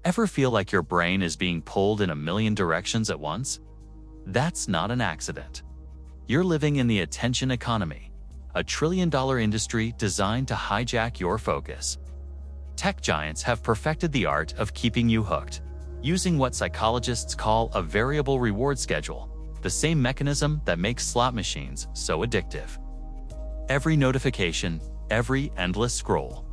Ever feel like your brain is being pulled in a million directions at once? That's not an accident. You're living in the attention economy, a trillion-dollar industry designed to hijack your focus. Tech giants have perfected the art of keeping you hooked, using what psychologists call a variable reward schedule, the same mechanism that makes slot machines so addictive. Every notification, every endless scroll,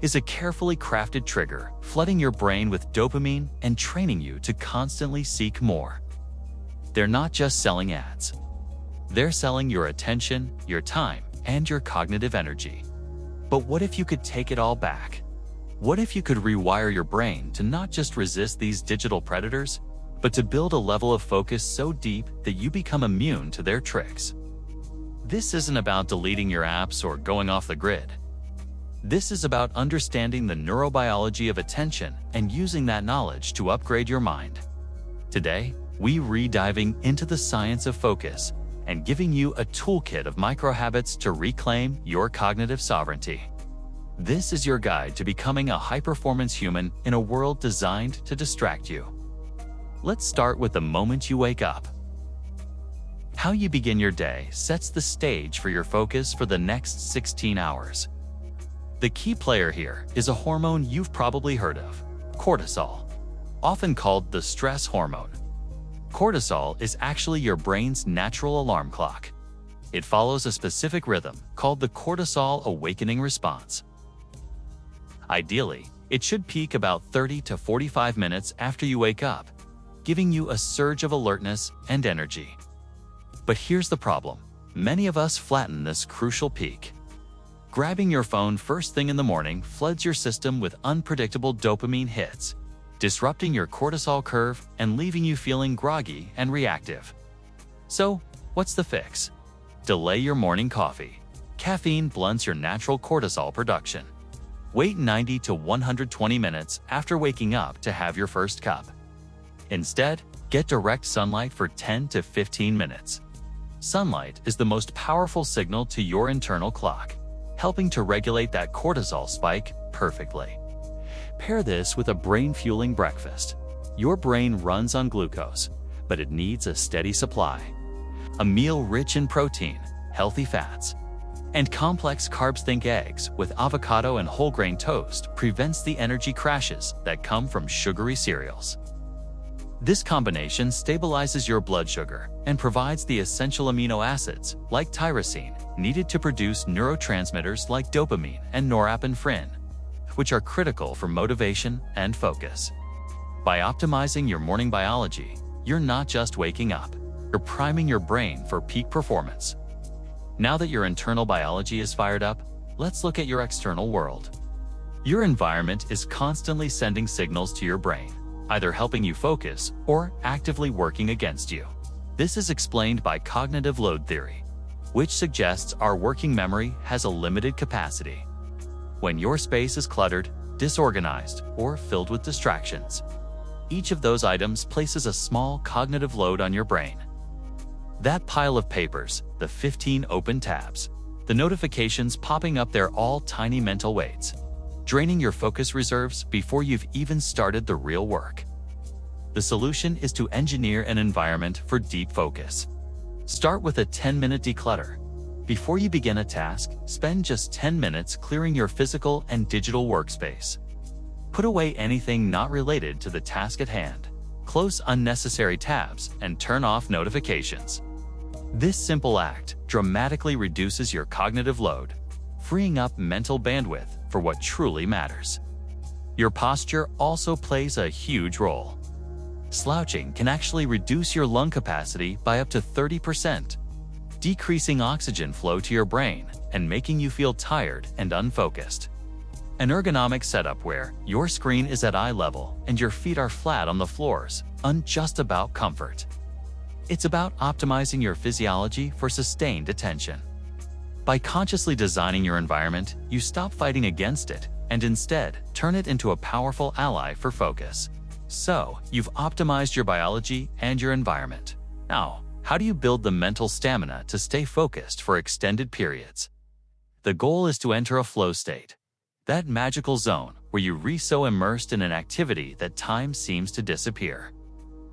is a carefully crafted trigger, flooding your brain with dopamine and training you to constantly seek more. They're not just selling ads. They're selling your attention, your time, and your cognitive energy. But what if you could take it all back? What if you could rewire your brain to not just resist these digital predators, but to build a level of focus so deep that you become immune to their tricks? This isn't about deleting your apps or going off the grid. This is about understanding the neurobiology of attention and using that knowledge to upgrade your mind. Today, we're rediving into the science of focus and giving you a toolkit of micro-habits to reclaim your cognitive sovereignty. This is your guide to becoming a high-performance human in a world designed to distract you. Let's start with the moment you wake up. How you begin your day sets the stage for your focus for the next 16 hours. The key player here is a hormone you've probably heard of, cortisol, often called the stress hormone. Cortisol is actually your brain's natural alarm clock. It follows a specific rhythm called the cortisol awakening response. Ideally, it should peak about 30 to 45 minutes after you wake up, giving you a surge of alertness and energy. But here's the problem. Many of us flatten this crucial peak. Grabbing your phone first thing in the morning floods your system with unpredictable dopamine hits, disrupting your cortisol curve and leaving you feeling groggy and reactive. So, what's the fix? Delay your morning coffee. Caffeine blunts your natural cortisol production. Wait 90 to 120 minutes after waking up to have your first cup. Instead, get direct sunlight for 10 to 15 minutes. Sunlight is the most powerful signal to your internal clock, helping to regulate that cortisol spike perfectly. Pair this with a brain-fueling breakfast. Your brain runs on glucose, but it needs a steady supply. A meal rich in protein, healthy fats, and complex carbs. Think eggs with avocado and whole grain toast prevents the energy crashes that come from sugary cereals. This combination stabilizes your blood sugar and provides the essential amino acids, like tyrosine, needed to produce neurotransmitters like dopamine and norepinephrine, which are critical for motivation and focus. By optimizing your morning biology, you're not just waking up, you're priming your brain for peak performance. Now that your internal biology is fired up, let's look at your external world. Your environment is constantly sending signals to your brain, either helping you focus or actively working against you. This is explained by cognitive load theory, which suggests our working memory has a limited capacity. When your space is cluttered, disorganized, or filled with distractions, each of those items places a small cognitive load on your brain. That pile of papers, the 15 open tabs, the notifications popping up, they're all tiny mental weights, draining your focus reserves before you've even started the real work. The solution is to engineer an environment for deep focus. Start with a 10-minute declutter. Before you begin a task, spend just 10 minutes clearing your physical and digital workspace. Put away anything not related to the task at hand. Close unnecessary tabs and turn off notifications. This simple act dramatically reduces your cognitive load, freeing up mental bandwidth for what truly matters. Your posture also plays a huge role. Slouching can actually reduce your lung capacity by up to 30%, decreasing oxygen flow to your brain and making you feel tired and unfocused. An ergonomic setup where your screen is at eye level and your feet are flat on the floors isn't just about comfort. It's about optimizing your physiology for sustained attention. By consciously designing your environment, you stop fighting against it and instead turn it into a powerful ally for focus. So, you've optimized your biology and your environment. Now, how do you build the mental stamina to stay focused for extended periods? The goal is to enter a flow state, that magical zone where you so immersed in an activity that time seems to disappear.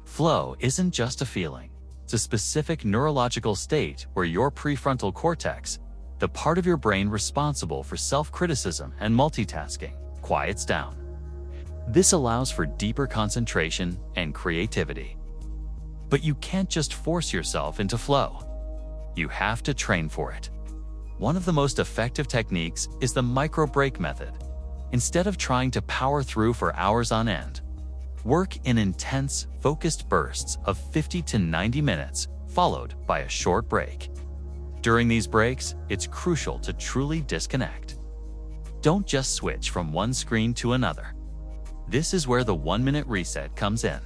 Flow isn't just a feeling. It's a specific neurological state where your prefrontal cortex, the part of your brain responsible for self-criticism and multitasking, quiets down. This allows for deeper concentration and creativity. But you can't just force yourself into flow. You have to train for it. One of the most effective techniques is the micro-break method. Instead of trying to power through for hours on end, work in intense, focused bursts of 50 to 90 minutes, followed by a short break. During these breaks, it's crucial to truly disconnect. Don't just switch from one screen to another. This is where the 1-minute reset comes in.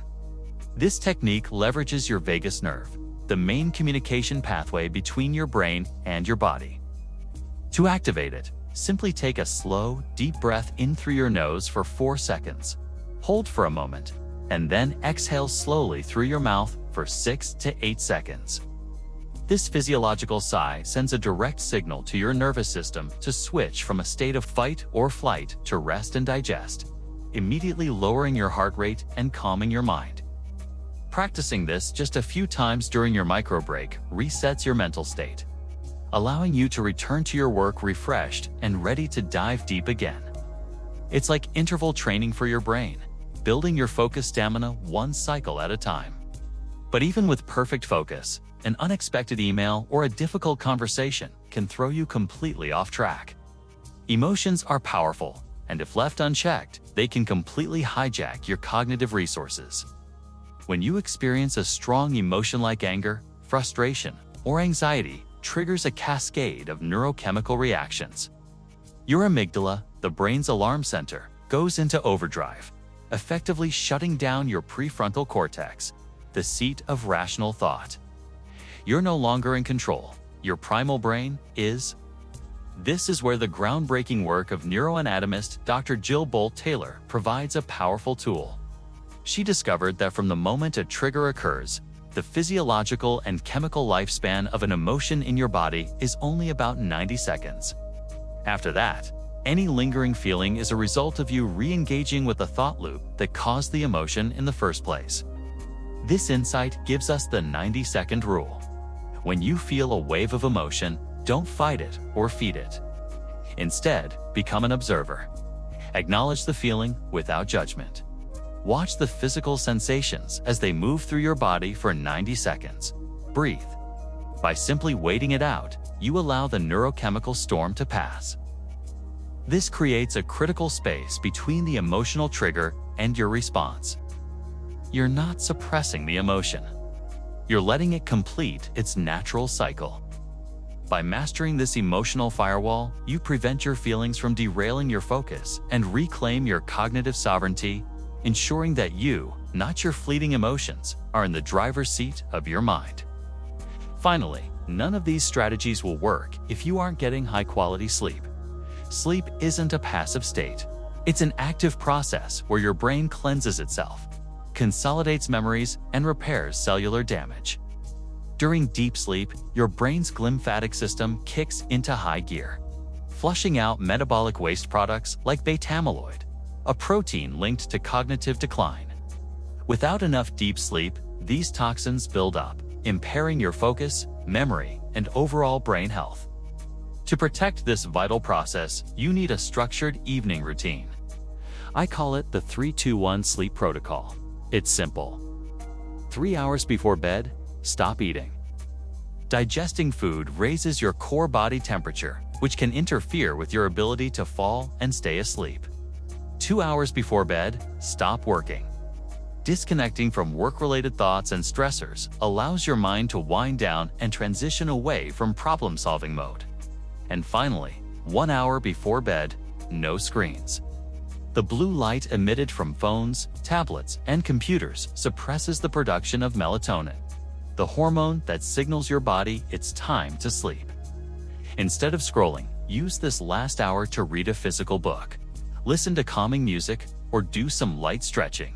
This technique leverages your vagus nerve, the main communication pathway between your brain and your body. To activate it, simply take a slow, deep breath in through your nose for 4 seconds. Hold for a moment, and then exhale slowly through your mouth for 6 to 8 seconds. This physiological sigh sends a direct signal to your nervous system to switch from a state of fight or flight to rest and digest, immediately lowering your heart rate and calming your mind. Practicing this just a few times during your micro break resets your mental state, allowing you to return to your work refreshed and ready to dive deep again. It's like interval training for your brain, building your focus stamina one cycle at a time. But even with perfect focus, an unexpected email or a difficult conversation can throw you completely off track. Emotions are powerful, and if left unchecked, they can completely hijack your cognitive resources. When you experience a strong emotion like anger, frustration, or anxiety, triggers a cascade of neurochemical reactions. Your amygdala, the brain's alarm center, goes into overdrive, effectively shutting down your prefrontal cortex, the seat of rational thought. You're no longer in control. Your primal brain is. This is where the groundbreaking work of neuroanatomist Dr. Bolte Taylor provides a powerful tool. She discovered that from the moment a trigger occurs, the physiological and chemical lifespan of an emotion in your body is only about 90 seconds. After that, any lingering feeling is a result of you re-engaging with the thought loop that caused the emotion in the first place. This insight gives us the 90-second rule. When you feel a wave of emotion, don't fight it or feed it. Instead, become an observer. Acknowledge the feeling without judgment. Watch the physical sensations as they move through your body for 90 seconds. Breathe. By simply waiting it out, you allow the neurochemical storm to pass. This creates a critical space between the emotional trigger and your response. You're not suppressing the emotion. You're letting it complete its natural cycle. By mastering this emotional firewall, you prevent your feelings from derailing your focus and reclaim your cognitive sovereignty, ensuring that you, not your fleeting emotions, are in the driver's seat of your mind. Finally, none of these strategies will work if you aren't getting high-quality sleep. Sleep isn't a passive state. It's an active process where your brain cleanses itself, consolidates memories, and repairs cellular damage. During deep sleep, your brain's glymphatic system kicks into high gear, flushing out metabolic waste products like beta-amyloid, a protein linked to cognitive decline. Without enough deep sleep, these toxins build up, impairing your focus, memory, and overall brain health. To protect this vital process, you need a structured evening routine. I call it the 3-2-1 sleep protocol. It's simple. 3 hours before bed, stop eating. Digesting food raises your core body temperature, which can interfere with your ability to fall and stay asleep. 2 hours before bed, stop working. Disconnecting from work-related thoughts and stressors allows your mind to wind down and transition away from problem-solving mode. And finally, 1 hour before bed, no screens. The blue light emitted from phones, tablets, and computers suppresses the production of melatonin, the hormone that signals your body it's time to sleep. Instead of scrolling, use this last hour to read a physical book, listen to calming music, or do some light stretching.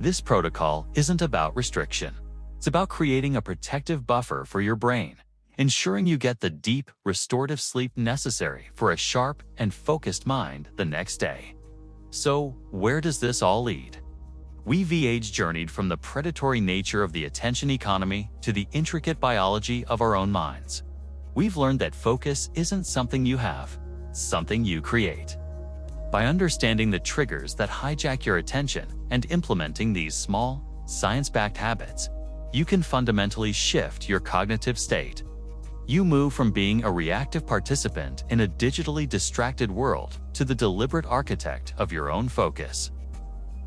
This protocol isn't about restriction. It's about creating a protective buffer for your brain, ensuring you get the deep, restorative sleep necessary for a sharp and focused mind the next day. So, where does this all lead? We've journeyed from the predatory nature of the attention economy to the intricate biology of our own minds. We've learned that focus isn't something you have, it's something you create. By understanding the triggers that hijack your attention and implementing these small, science-backed habits, you can fundamentally shift your cognitive state. You move from being a reactive participant in a digitally distracted world to the deliberate architect of your own focus.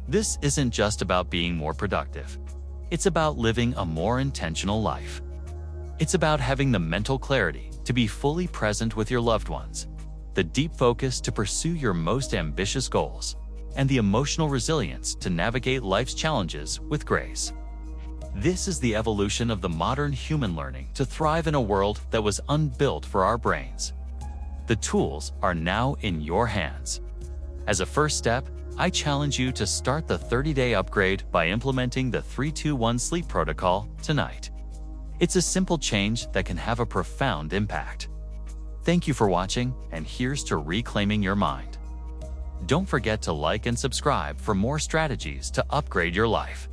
This isn't just about being more productive. It's about living a more intentional life. It's about having the mental clarity to be fully present with your loved ones, the deep focus to pursue your most ambitious goals, and the emotional resilience to navigate life's challenges with grace. This is the evolution of the modern human learning to thrive in a world that was unbuilt for our brains. The tools are now in your hands. As a first step, I challenge you to start the 30-day upgrade by implementing the 3-2-1 sleep protocol tonight. It's a simple change that can have a profound impact. Thank you for watching, and here's to reclaiming your mind. Don't forget to like and subscribe for more strategies to upgrade your life.